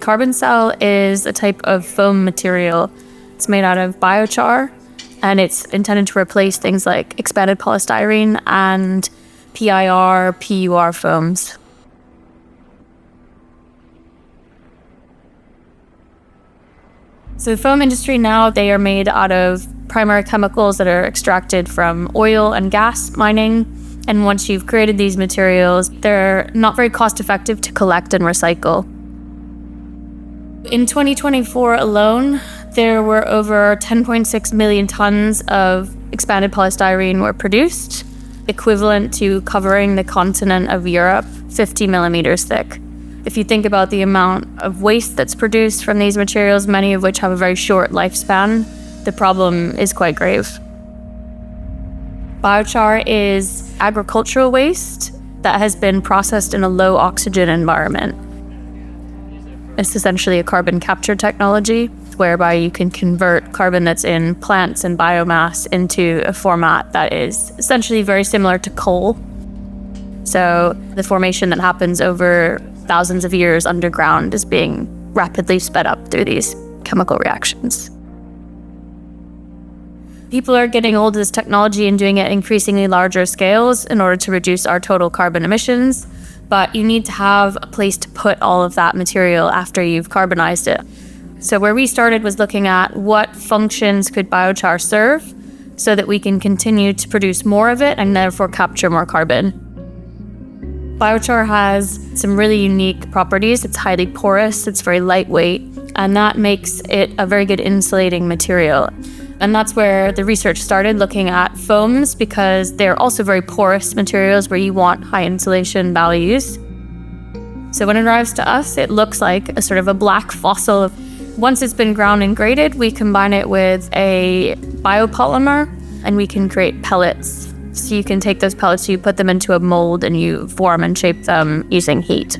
Carbon cell is a type of foam material. It's made out of biochar, and it's intended to replace things like expanded polystyrene and PIR, PUR foams. So the foam industry now, they are made out of primary chemicals that are extracted from oil and gas mining. And once you've created these materials, they're not very cost effective to collect and recycle. In 2024 alone, there were over 10.6 million tons of expanded polystyrene were produced, equivalent to covering the continent of Europe 50 millimeters thick. If you think about the amount of waste that's produced from these materials, many of which have a very short lifespan, the problem is quite grave. Biochar is agricultural waste that has been processed in a low oxygen environment. It's essentially a carbon capture technology whereby you can convert carbon that's in plants and biomass into a format that is essentially very similar to coal. So the formation that happens over thousands of years underground is being rapidly sped up through these chemical reactions. People are getting hold of this technology and doing it at increasingly larger scales in order to reduce our total carbon emissions, but you need to have a place to put all of that material after you've carbonized it. So where we started was looking at what functions could biochar serve so that we can continue to produce more of it and therefore capture more carbon. Biochar has some really unique properties. It's highly porous, it's very lightweight, and that makes it a very good insulating material. And that's where the research started, looking at foams, because they're also very porous materials where you want high insulation values. So when it arrives to us, it looks like a sort of a black fossil. Once it's been ground and graded, we combine it with a biopolymer and we can create pellets. So you can take those pellets, you put them into a mold and you form and shape them using heat.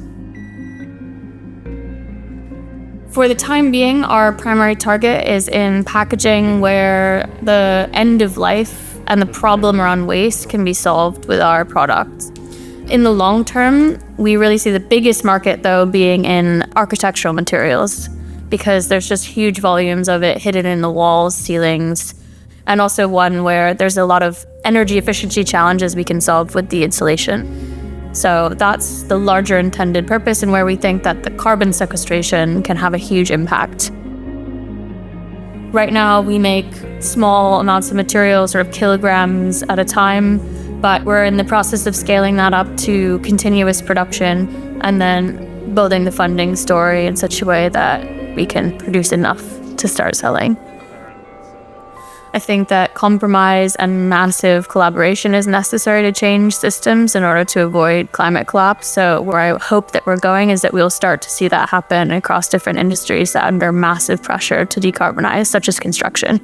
For the time being, our primary target is in packaging where the end of life and the problem around waste can be solved with our products. In the long term, we really see the biggest market though being in architectural materials, because there's just huge volumes of it hidden in the walls, ceilings, and also one where there's a lot of energy efficiency challenges we can solve with the insulation. So that's the larger intended purpose and where we think that the carbon sequestration can have a huge impact. Right now, we make small amounts of material, sort of kilograms at a time, but we're in the process of scaling that up to continuous production and then building the funding story in such a way that we can produce enough to start selling. I think that compromise and massive collaboration is necessary to change systems in order to avoid climate collapse. So where I hope that we're going is that we'll start to see that happen across different industries that are under massive pressure to decarbonize, such as construction.